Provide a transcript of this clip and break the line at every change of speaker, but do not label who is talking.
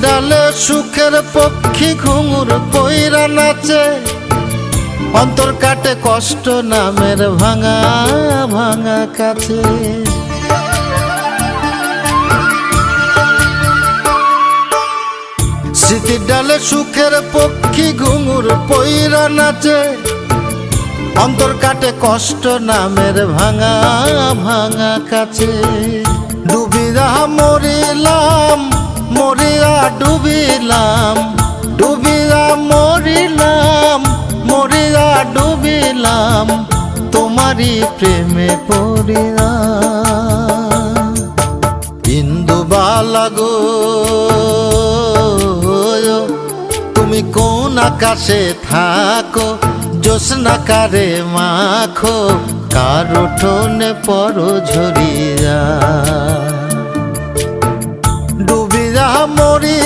ডালে সুখের পক্ষী ঘুঙুর পইরা নাচে, অন্তর কাটে কষ্ট নামের ভাঙা ভাঙা কাছে। স্মৃতির ডালে সুখের পক্ষী ঘুঙুর পইরা নাচে, অন্তর কাটে কষ্ট নামের ভাঙা ভাঙা কাছে। ডুবিয়া মরিলাম মরিয়া ডুবিলাম, ডুবিয়া মরিলাম মরিয়া ডুবিলাম, তোমারই প্রেমে পড়িয়া। ইন্দুবালা গো তুমি কোন আকাশে থাকো, জ্যোৎস্না কারে মাখো, কার উঠোনে পরো ঝরিয়া। ডুবিয়া মরিলাম